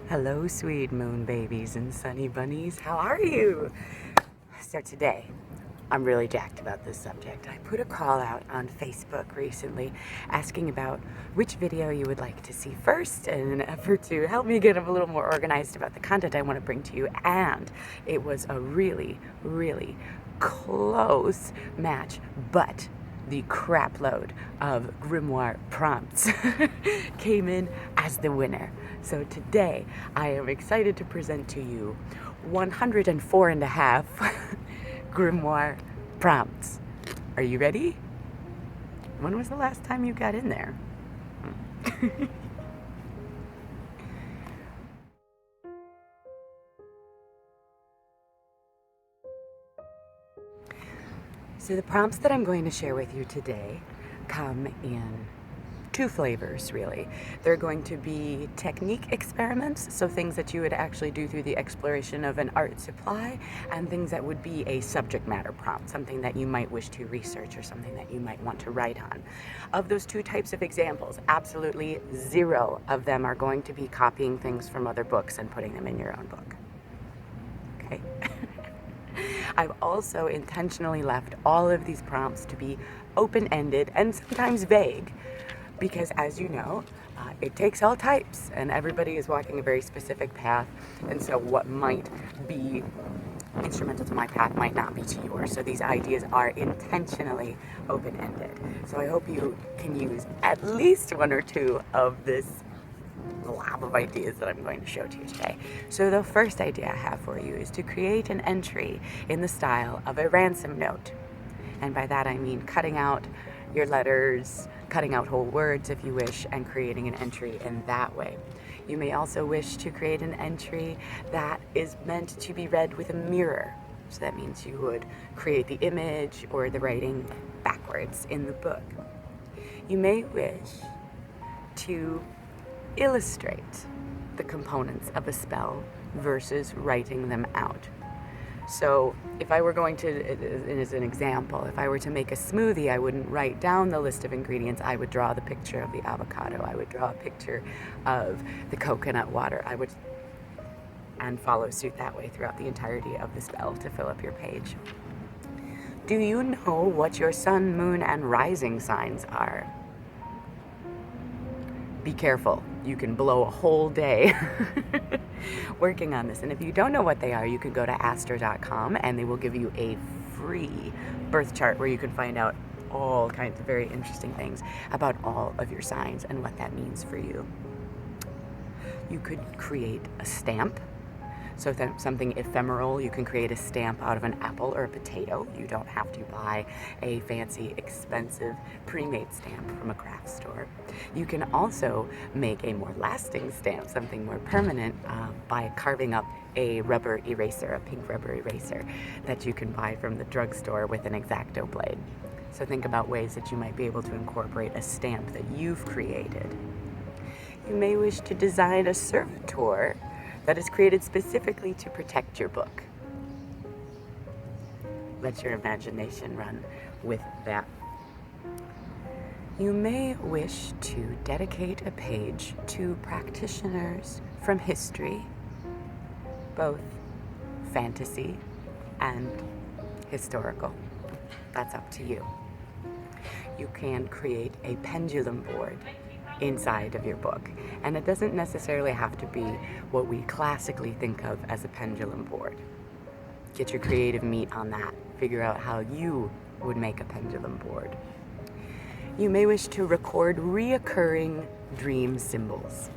Hello, sweet moon babies and sunny bunnies. How are you? So today, I'm really jacked about this subject. I put a call out on Facebook recently asking about which video you would like to see first in an effort to help me get a little more organized about the content I want to bring to you. And it was a really, really close match, but the crap load of Grimoire prompts came in as the winner. So today I am excited to present to you 104 and a half Grimoire prompts. Are you ready? When was the last time you got in there? So the prompts that I'm going to share with you today come in two flavors, really. They're going to be technique experiments, so things that you would actually do through the exploration of an art supply, and things that would be a subject matter prompt, something that you might wish to research or something that you might want to write on. Of those two types of examples, absolutely zero of them are going to be copying things from other books and putting them in your own book. Okay? I've also intentionally left all of these prompts to be open-ended and sometimes vague because, as you know, it takes all types and everybody is walking a very specific path, and so what might be instrumental to my path might not be to yours. So these ideas are intentionally open-ended. So I hope you can use at least one or two of this lab of ideas that I'm going to show to you today. So the first idea I have for you is to create an entry in the style of a ransom note. And by that I mean cutting out your letters, cutting out whole words if you wish, and creating an entry in that way. You may also wish to create an entry that is meant to be read with a mirror. So that means you would create the image or the writing backwards in the book. You may wish to illustrate the components of a spell versus writing them out. So if I were going to, as an example, if I were to make a smoothie, I wouldn't write down the list of ingredients. I would draw the picture of the avocado. I would draw a picture of the coconut water. And follow suit that way throughout the entirety of the spell to fill up your page. Do you know what your sun, moon, and rising signs are? Be careful. You can blow a whole day working on this. And if you don't know what they are, you can go to astro.com and they will give you a free birth chart where you can find out all kinds of very interesting things about all of your signs and what that means for you. You could create a stamp. So if that's something ephemeral, you can create a stamp out of an apple or a potato. You don't have to buy a fancy, expensive, pre-made stamp from a craft store. You can also make a more lasting stamp, something more permanent, by carving up a rubber eraser, a pink rubber eraser that you can buy from the drugstore with an X-OXO blade. So think about ways that you might be able to incorporate a stamp that you've created. You may wish to design a servitor that is created specifically to protect your book. Let your imagination run with that. You may wish to dedicate a page to practitioners from history, both fantasy and historical. That's up to you. You can create a pendulum board inside of your book. And it doesn't necessarily have to be what we classically think of as a pendulum board. Get your creative meat on that. Figure out how you would make a pendulum board. You may wish to record reoccurring dream symbols.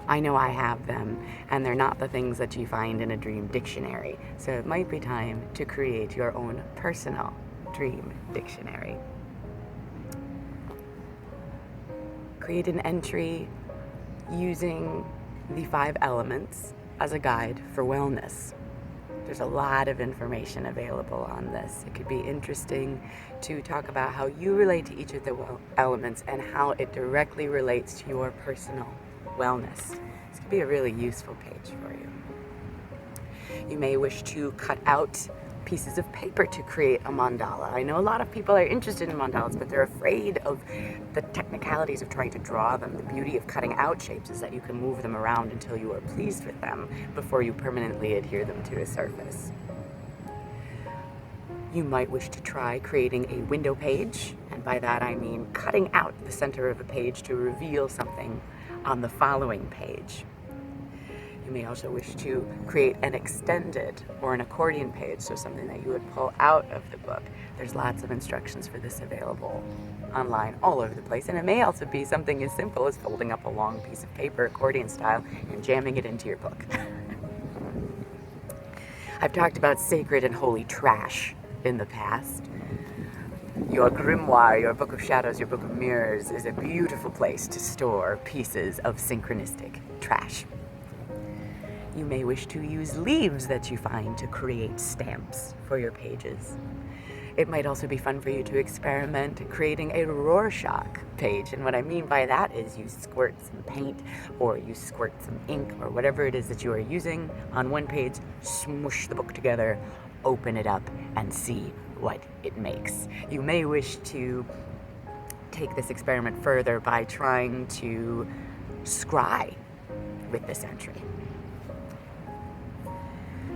I know I have them, and they're not the things that you find in a dream dictionary. So it might be time to create your own personal dream dictionary. Create an entry using the 5 elements as a guide for wellness. There's a lot of information available on this. It could be interesting to talk about how you relate to each of the elements and how it directly relates to your personal wellness. This could be a really useful page for you. You may wish to cut out pieces of paper to create a mandala. I know a lot of people are interested in mandalas, but they're afraid of the technicalities of trying to draw them. The beauty of cutting out shapes is that you can move them around until you are pleased with them before you permanently adhere them to a surface. You might wish to try creating a window page, and by that I mean cutting out the center of a page to reveal something on the following page. You may also wish to create an extended or an accordion page, so something that you would pull out of the book. There's lots of instructions for this available online all over the place, and it may also be something as simple as folding up a long piece of paper, accordion style, and jamming it into your book. I've talked about sacred and holy trash in the past. Your grimoire, your book of shadows, your book of mirrors is a beautiful place to store pieces of synchronistic trash. You may wish to use leaves that you find to create stamps for your pages. It might also be fun for you to experiment creating a Rorschach page, and what I mean by that is you squirt some paint or you squirt some ink or whatever it is that you are using on one page, smush the book together, open it up, and see what it makes. You may wish to take this experiment further by trying to scry with this entry.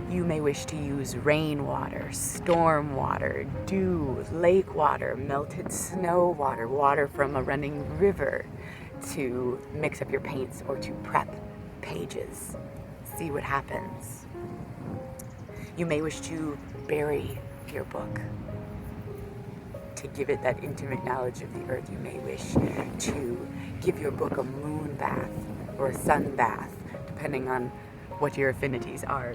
You may wish to use rainwater, storm water, dew, lake water, melted snow water, water from a running river to mix up your paints or to prep pages. See what happens. You may wish to bury your book. To give it that intimate knowledge of the earth, you may wish to give your book a moon bath or a sun bath, depending on what your affinities are.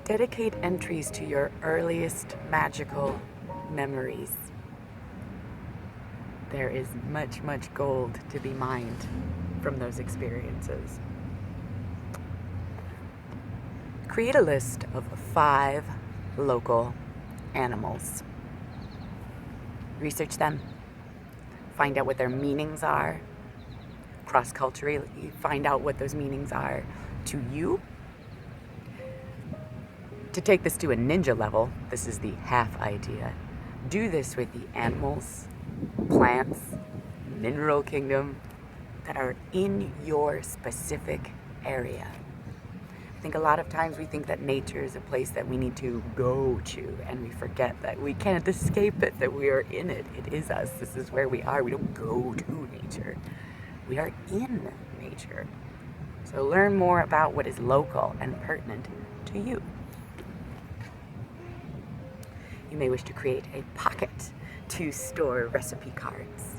Dedicate entries to your earliest magical memories. There is much, much gold to be mined from those experiences. Create a list of 5 local animals. Research them. Find out what their meanings are. Cross-culturally, find out what those meanings are to you. To take this to a ninja level, this is the half idea. Do this with the animals, plants, mineral kingdom that are in your specific area. I think a lot of times we think that nature is a place that we need to go to, and we forget that we can't escape it, that we are in it. It is us. This is where we are. We don't go to nature. We are in nature. So learn more about what is local and pertinent to you. You may wish to create a pocket to store recipe cards.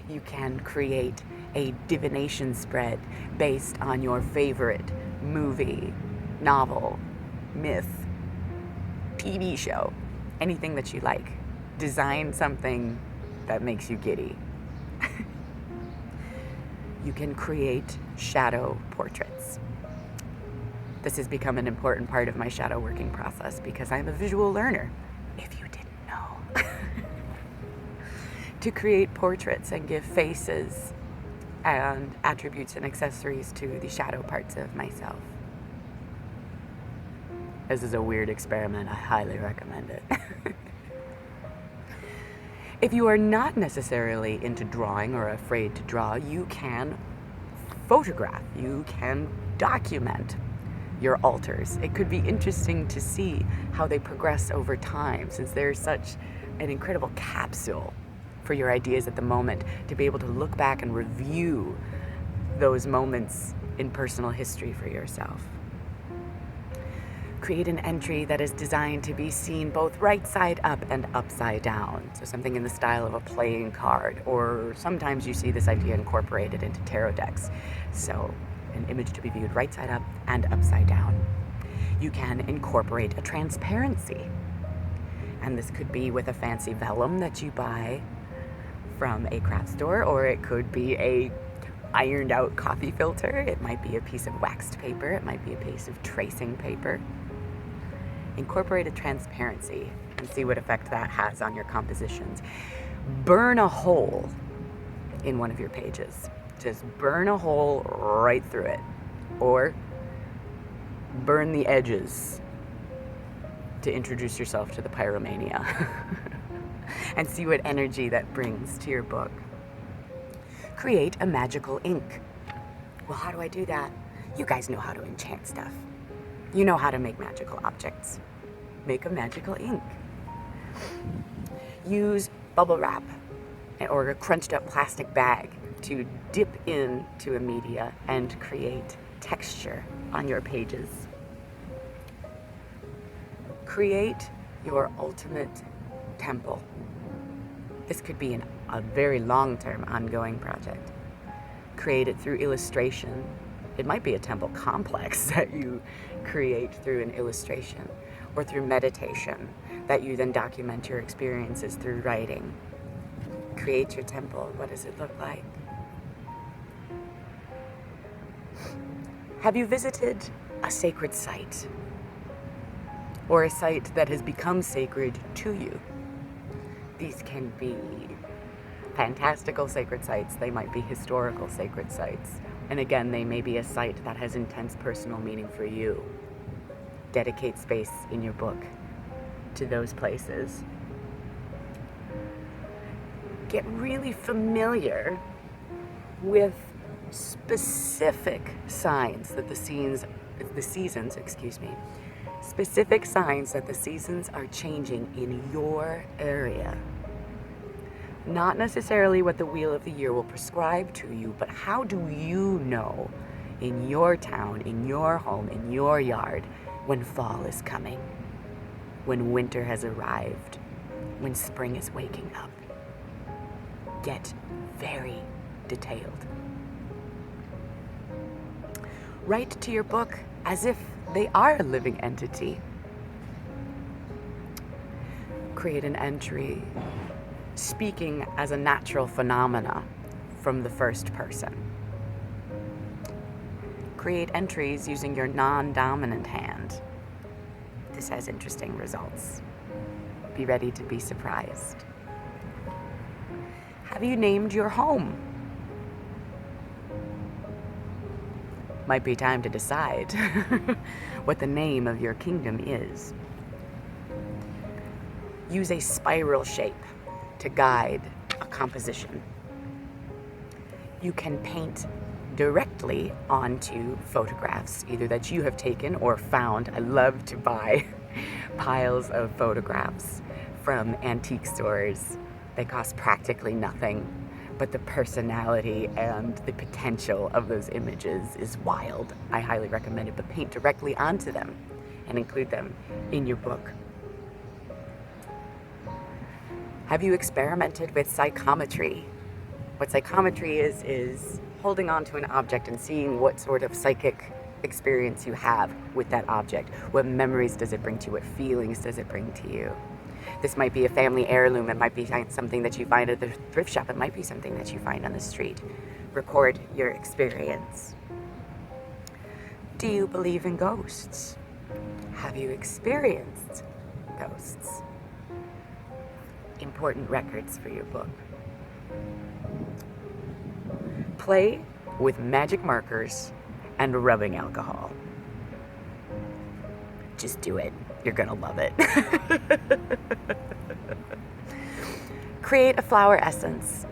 You can create a divination spread based on your favorite movie, novel, myth, TV show, anything that you like. Design something that makes you giddy. You can create shadow portraits. This has become an important part of my shadow working process because I'm a visual learner, if you didn't know. To create portraits and give faces and attributes and accessories to the shadow parts of myself. This is a weird experiment. I highly recommend it. If you are not necessarily into drawing or afraid to draw, you can photograph, you can document your altars. It could be interesting to see how they progress over time, since there's such an incredible capsule for your ideas at the moment, to be able to look back and review those moments in personal history for yourself. Create an entry that is designed to be seen both right side up and upside down. So something in the style of a playing card, or sometimes you see this idea incorporated into tarot decks. So an image to be viewed right side up and upside down. You can incorporate a transparency. And this could be with a fancy vellum that you buy from a craft store, or it could be a ironed out coffee filter. It might be a piece of waxed paper. It might be a piece of tracing paper. Incorporate a transparency and see what effect that has on your compositions. Burn a hole in one of your pages. Just burn a hole right through it. Or burn the edges to introduce yourself to the pyromania and see what energy that brings to your book. Create a magical ink. Well, how do I do that? You guys know how to enchant stuff. You know how to make magical objects. Make a magical ink. Use bubble wrap or a crunched up plastic bag to dip into a media and create texture on your pages. Create your ultimate temple. This could be a very long-term ongoing project. Create it through illustration. It might be a temple complex that you create through an illustration, or through meditation that you then document your experiences through writing. Create your temple. What does it look like? Have you visited a sacred site? Or a site that has become sacred to you? These can be fantastical sacred sites. They might be historical sacred sites. And again, they may be a site that has intense personal meaning for you. Dedicate space in your book to those places. Get really familiar with specific signs that specific signs that the seasons are changing in your area. Not necessarily what the Wheel of the Year will prescribe to you, but how do you know in your town, in your home, in your yard, when fall is coming, when winter has arrived, when spring is waking up? Get very detailed. Write to your book as if they are a living entity. Create an entry speaking as a natural phenomena from the first person. Create entries using your non-dominant hand. This has interesting results. Be ready to be surprised. Have you named your home? Might be time to decide what the name of your kingdom is. Use a spiral shape to guide a composition. You can paint directly onto photographs, either that you have taken or found. I love to buy piles of photographs from antique stores. They cost practically nothing, but the personality and the potential of those images is wild. I highly recommend it, but paint directly onto them and include them in your book. Have you experimented with psychometry? What psychometry is holding on to an object and seeing what sort of psychic experience you have with that object. What memories does it bring to you? What feelings does it bring to you? This might be a family heirloom. It might be something that you find at the thrift shop. It might be something that you find on the street. Record your experience. Do you believe in ghosts? Have you experienced ghosts? Important records for your book. Play with magic markers and rubbing alcohol. Just do it. You're gonna love it. Create a flower essence.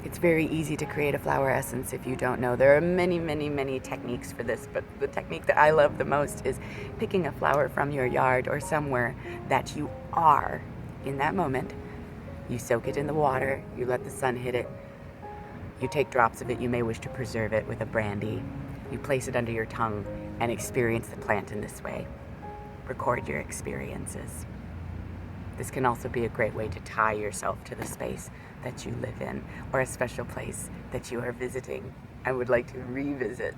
It's very easy to create a flower essence if you don't know. There are many, many, many techniques for this, but the technique that I love the most is picking a flower from your yard or somewhere that you are in that moment. You soak it in the water, you let the sun hit it, you take drops of it, you may wish to preserve it with a brandy. You place it under your tongue and experience the plant in this way. Record your experiences. This can also be a great way to tie yourself to the space that you live in, or a special place that you are visiting and would like to revisit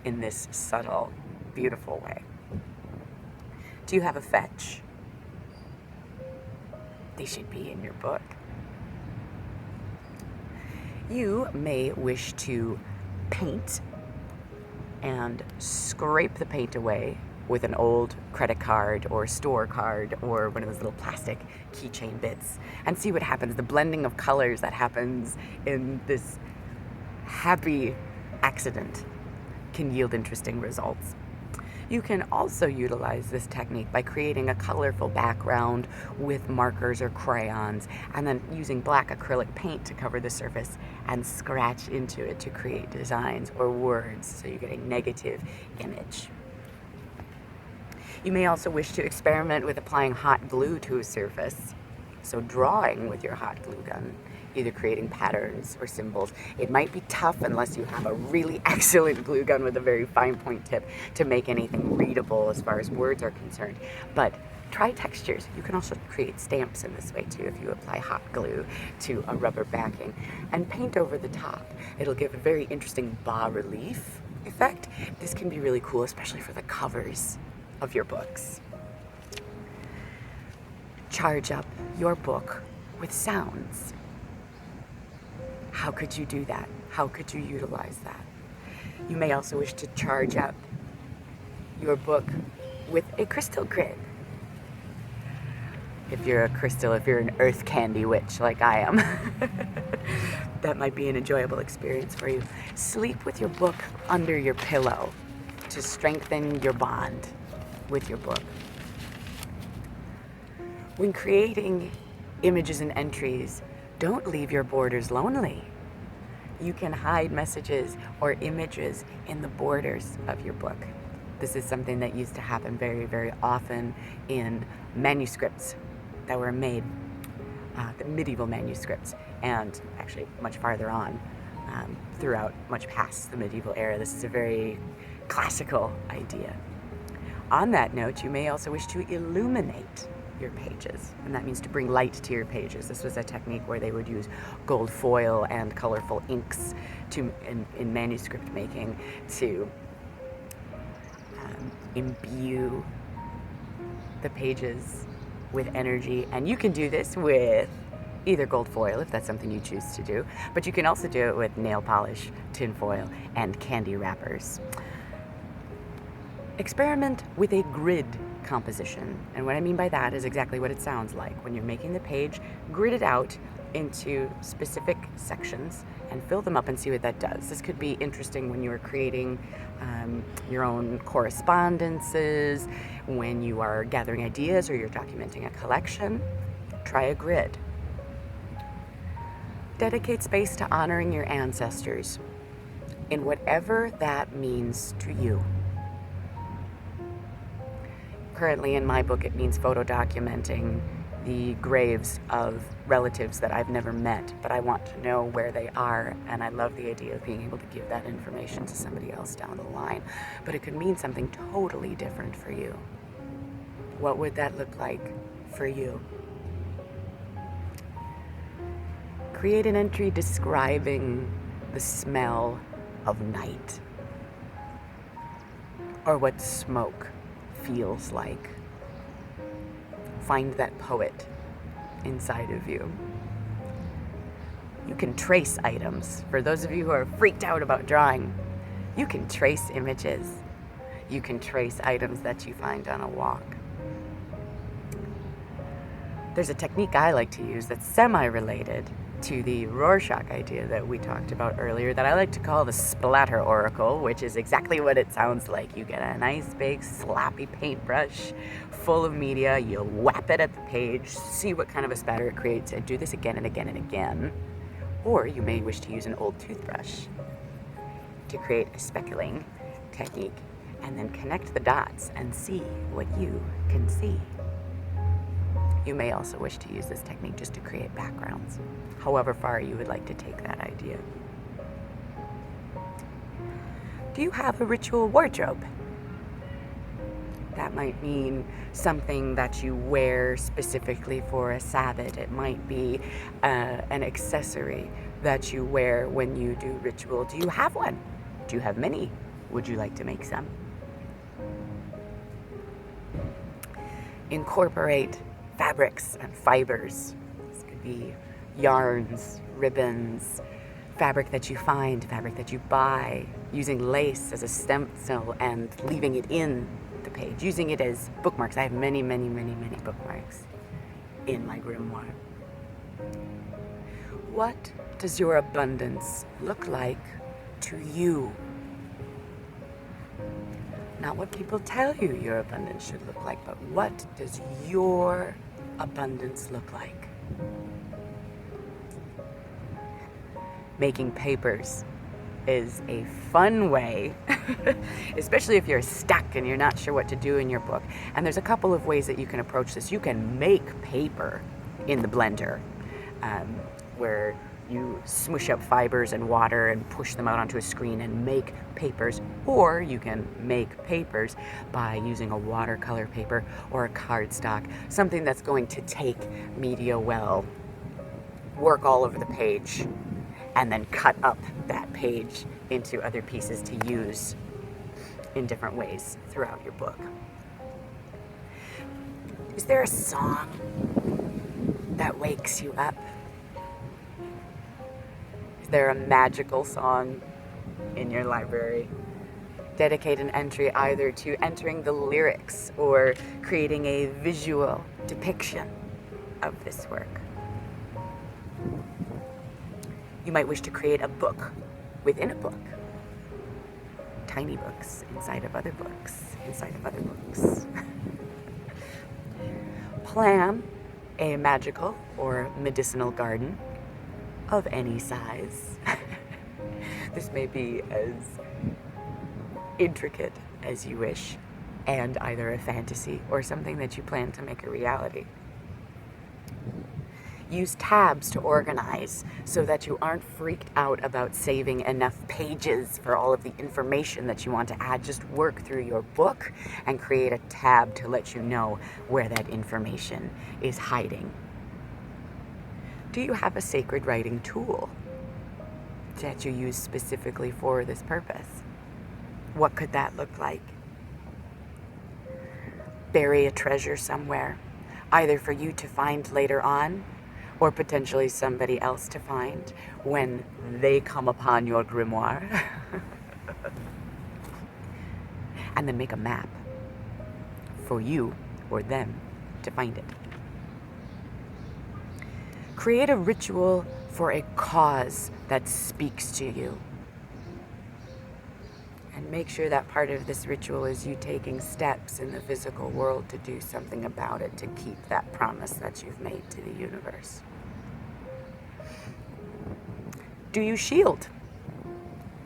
in this subtle, beautiful way. Do you have a fetch? They should be in your book. You may wish to paint and scrape the paint away with an old credit card or store card or one of those little plastic keychain bits and see what happens. The blending of colors that happens in this happy accident can yield interesting results. You can also utilize this technique by creating a colorful background with markers or crayons, and then using black acrylic paint to cover the surface and scratch into it to create designs or words, so you get a negative image. You may also wish to experiment with applying hot glue to a surface. So drawing with your hot glue gun, either creating patterns or symbols. It might be tough unless you have a really excellent glue gun with a very fine point tip to make anything readable as far as words are concerned. But try textures. You can also create stamps in this way too if you apply hot glue to a rubber backing and paint over the top. It'll give a very interesting bas-relief effect. This can be really cool, especially for the covers of your books. Charge up your book with sounds. How could you do that? How could you utilize that? You may also wish to charge up your book with a crystal grid. If you're an earth candy witch like I am, that might be an enjoyable experience for you. Sleep with your book under your pillow to strengthen your bond with your book. When creating images and entries, don't leave your borders lonely. You can hide messages or images in the borders of your book. This is something that used to happen very, very often in manuscripts that were made, the medieval manuscripts, and actually much farther on throughout, much past the medieval era. This is a very classical idea. On that note, you may also wish to illuminate your pages, and that means to bring light to your pages. This was a technique where they would use gold foil and colorful inks in manuscript making to imbue the pages with energy. And you can do this with either gold foil if that's something you choose to do, but you can also do it with nail polish, tin foil, and candy wrappers. Experiment with a grid composition. And what I mean by that is exactly what it sounds like. When you're making the page, grid it out into specific sections and fill them up and see what that does. This could be interesting when you're creating your own correspondences, when you are gathering ideas or you're documenting a collection. Try a grid. Dedicate space to honoring your ancestors in whatever that means to you. Currently in my book, it means photo documenting the graves of relatives that I've never met, but I want to know where they are, and I love the idea of being able to give that information to somebody else down the line. But it could mean something totally different for you. What would that look like for you? Create an entry describing the smell of night, or what smoke feels like. Find that poet inside of you. You can trace items. For those of you who are freaked out about drawing, you can trace images. You can trace items that you find on a walk. There's a technique I like to use that's semi-related to the Rorschach idea that we talked about earlier that I like to call the splatter oracle, which is exactly what it sounds like. You get a nice big slappy paintbrush full of media, you whap it at the page, see what kind of a spatter it creates, and do this again and again and again. Or you may wish to use an old toothbrush to create a speckling technique and then connect the dots and see what you can see. You may also wish to use this technique just to create backgrounds, however far you would like to take that idea. Do you have a ritual wardrobe? That might mean something that you wear specifically for a Sabbath. It might be an accessory that you wear when you do ritual. Do you have one? Do you have many? Would you like to make some? Incorporate fabrics and fibers. This could be yarns, ribbons, fabric that you find, fabric that you buy, using lace as a stencil and leaving it in the page, using it as bookmarks. I have many, many, many, many bookmarks in my grimoire. What does your abundance look like to you? Not what people tell you your abundance should look like, but what does your abundance look like? Making papers is a fun way, especially if you're stuck and you're not sure what to do in your book. And there's a couple of ways that you can approach this. You can make paper in the blender, where you smush up fibers and water and push them out onto a screen and make papers. Or you can make papers by using a watercolor paper or a cardstock, something that's going to take media well, work all over the page, and then cut up that page into other pieces to use in different ways throughout your book. Is there a song that wakes you up? Is there a magical song in your library? Dedicate an entry either to entering the lyrics or creating a visual depiction of this work. You might wish to create a book within a book. Tiny books inside of other books, inside of other books. Plan a magical or medicinal garden of any size. This may be as intricate as you wish, and either a fantasy or something that you plan to make a reality. Use tabs to organize so that you aren't freaked out about saving enough pages for all of the information that you want to add. Just work through your book and create a tab to let you know where that information is hiding. Do you have a sacred writing tool that you use specifically for this purpose? What could that look like? Bury a treasure somewhere, either for you to find later on, or potentially somebody else to find when they come upon your grimoire. And then make a map for you or them to find it. Create a ritual for a cause that speaks to you. And make sure that part of this ritual is you taking steps in the physical world to do something about it, to keep that promise that you've made to the universe. Do you shield?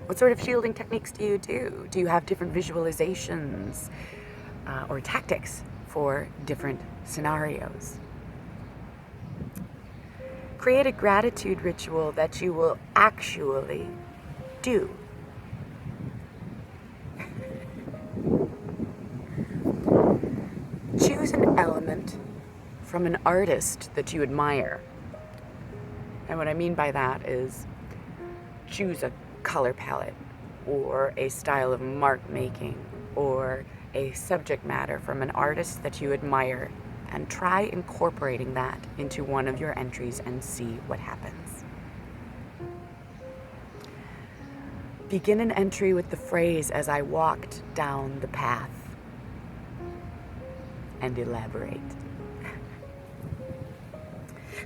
What sort of shielding techniques do you do? Do you have different visualizations or tactics for different scenarios? Create a gratitude ritual that you will actually do. Choose an element from an artist that you admire. And what I mean by that is choose a color palette or a style of mark making or a subject matter from an artist that you admire, and try incorporating that into one of your entries and see what happens. Begin an entry with the phrase, "As I walked down the path," and elaborate.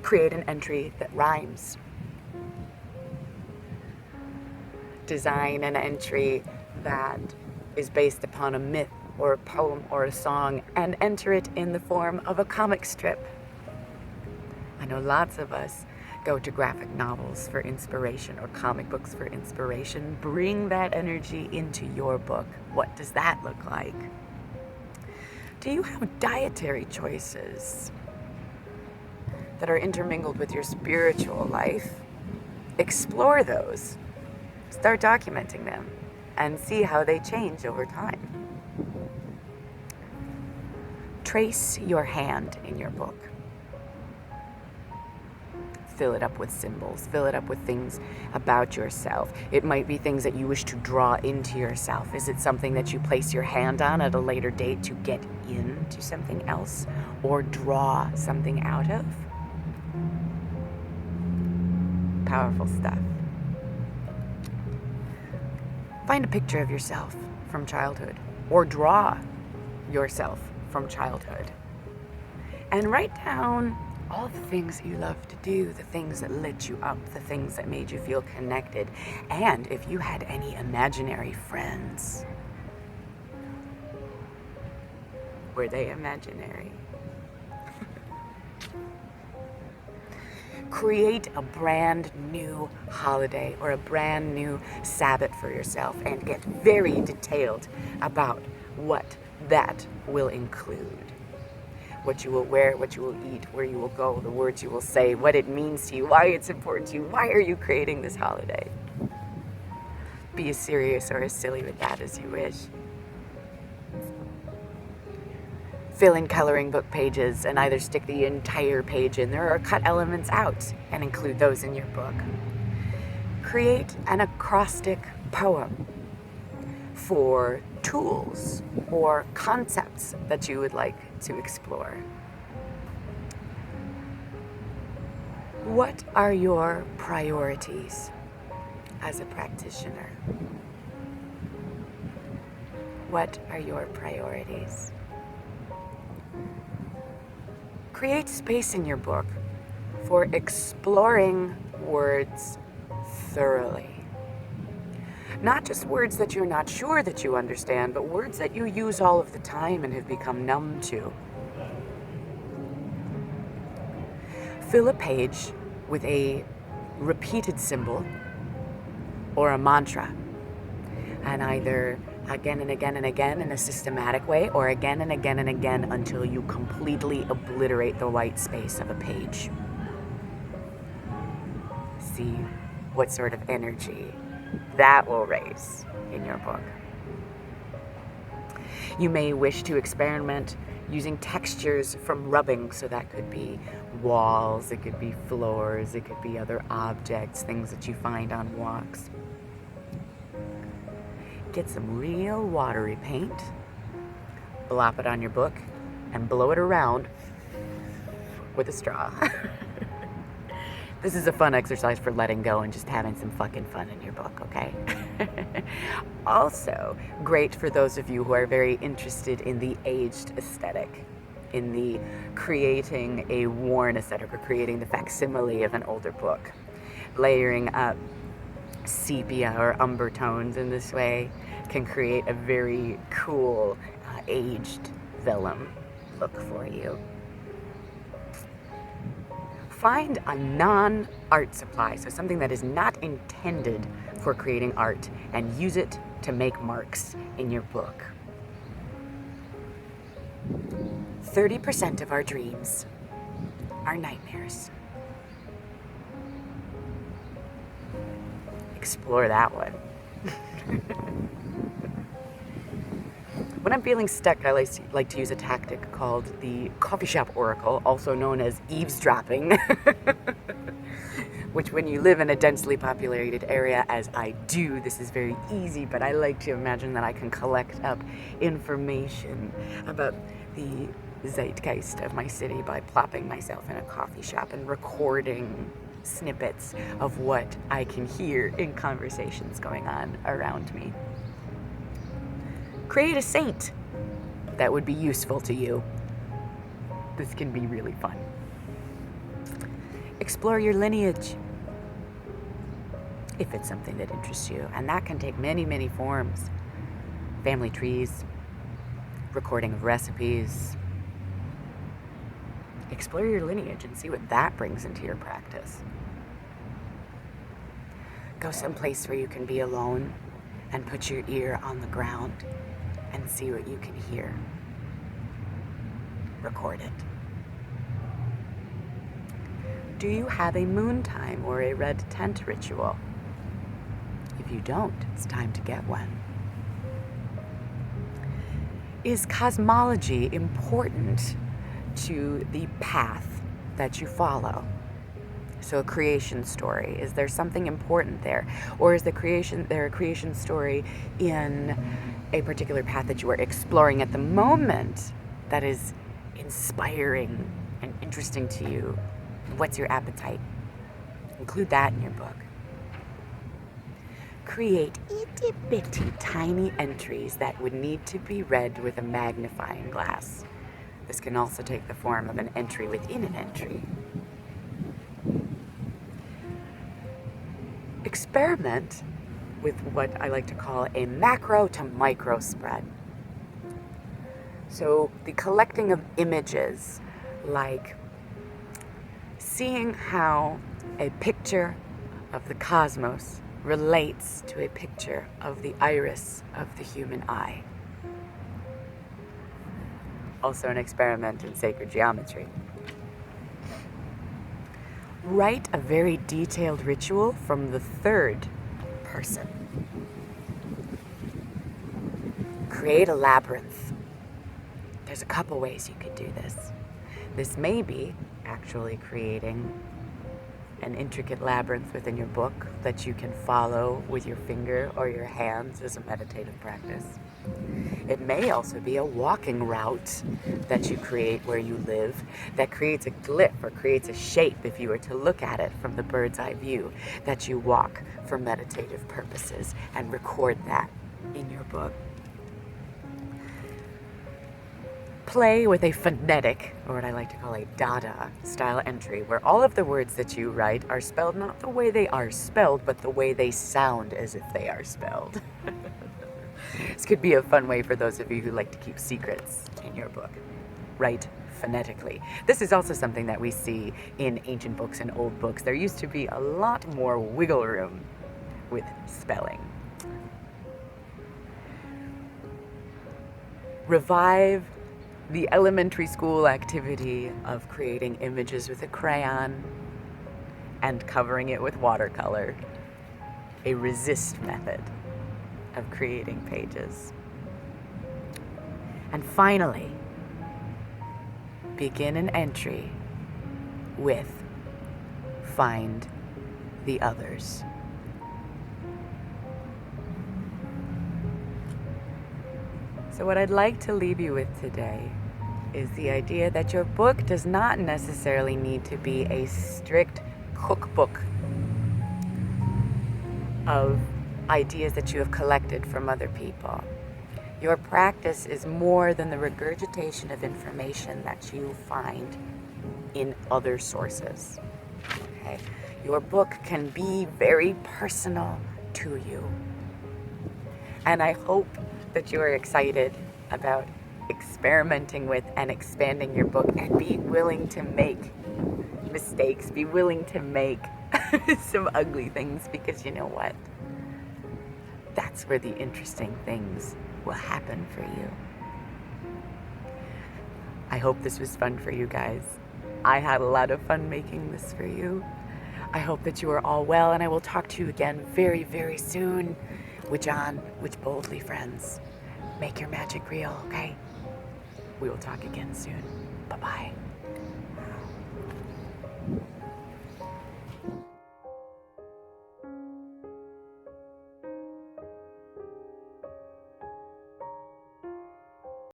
Create an entry that rhymes. Design an entry that is based upon a myth or a poem or a song, and enter it in the form of a comic strip. I know lots of us go to graphic novels for inspiration or comic books for inspiration. Bring that energy into your book. What does that look like? Do you have dietary choices that are intermingled with your spiritual life? Explore those. Start documenting them and see how they change over time. Trace your hand in your book. Fill it up with symbols. Fill it up with things about yourself. It might be things that you wish to draw into yourself. Is it something that you place your hand on at a later date to get into something else or draw something out of? Powerful stuff. Find a picture of yourself from childhood or draw yourself from childhood and write down all the things that you love to do, the things that lit you up, the things that made you feel connected, and if you had any imaginary friends. Were they imaginary? Create a brand new holiday or a brand new Sabbath for yourself and get very detailed about what that will include. What you will wear, what you will eat, where you will go, the words you will say, what it means to you, why it's important to you, why are you creating this holiday? Be as serious or as silly with that as you wish. Fill in coloring book pages and either stick the entire page in there or cut elements out and include those in your book. Create an acrostic poem for tools or concepts that you would like to explore. What are your priorities as a practitioner? What are your priorities? Create space in your book for exploring words thoroughly. Not just words that you're not sure that you understand, but words that you use all of the time and have become numb to. Fill a page with a repeated symbol or a mantra, and either again and again and again in a systematic way, or again and again and again until you completely obliterate the white space of a page. See what sort of energy that will raise in your book. You may wish to experiment using textures from rubbing, so that could be walls, it could be floors, it could be other objects, things that you find on walks. Get some real watery paint, blop it on your book, and blow it around with a straw. This is a fun exercise for letting go and just having some fucking fun in your book, okay? Also, great for those of you who are very interested in the aged aesthetic, in the creating a worn aesthetic or creating the facsimile of an older book. Layering up sepia or umber tones in this way can create a very cool aged vellum look for you. Find a non-art supply, so something that is not intended for creating art, and use it to make marks in your book. 30% of our dreams are nightmares. Explore that one. When I'm feeling stuck, I like to use a tactic called the coffee shop oracle, also known as eavesdropping, which when you live in a densely populated area, as I do, this is very easy, but I like to imagine that I can collect up information about the zeitgeist of my city by plopping myself in a coffee shop and recording snippets of what I can hear in conversations going on around me. Create a saint that would be useful to you. This can be really fun. Explore your lineage, if it's something that interests you, and that can take many, many forms. Family trees, recording of recipes. Explore your lineage and see what that brings into your practice. Go someplace where you can be alone and put your ear on the ground and see what you can hear. Record it. Do you have a moon time or a red tent ritual? If you don't, it's time to get one. Is cosmology important to the path that you follow? So a creation story, is there something important there? Or is there a creation story in a particular path that you are exploring at the moment that is inspiring and interesting to you? What's your appetite? Include that in your book. Create itty bitty tiny entries that would need to be read with a magnifying glass. This can also take the form of an entry within an entry. Experiment with what I like to call a macro to micro spread. So the collecting of images, like seeing how a picture of the cosmos relates to a picture of the iris of the human eye. Also an experiment in sacred geometry. Write a very detailed ritual from the third person. Create a labyrinth. There's a couple ways you could do this. This may be actually creating an intricate labyrinth within your book that you can follow with your finger or your hands as a meditative practice. It may also be a walking route that you create where you live that creates a glyph or creates a shape if you were to look at it from the bird's eye view that you walk for meditative purposes and record that in your book. Play with a phonetic, or what I like to call a Dada style entry, where all of the words that you write are spelled not the way they are spelled, but the way they sound as if they are spelled. This could be a fun way for those of you who like to keep secrets in your book. Write phonetically. This is also something that we see in ancient books and old books. There used to be a lot more wiggle room with spelling. Revive the elementary school activity of creating images with a crayon and covering it with watercolor. A resist method of creating pages. And finally, begin an entry with find the others. So what I'd like to leave you with today is the idea that your book does not necessarily need to be a strict cookbook of ideas that you have collected from other people. Your practice is more than the regurgitation of information that you find in other sources. Okay? Your book can be very personal to you. And I hope that you are excited about experimenting with and expanding your book and being willing to make mistakes, be willing to make some ugly things, because you know what? That's where the interesting things will happen for you. I hope this was fun for you guys. I had a lot of fun making this for you. I hope that you are all well, and I will talk to you again very, very soon. Which on, which boldly, friends. Make your magic real, okay? We will talk again soon. Bye-bye.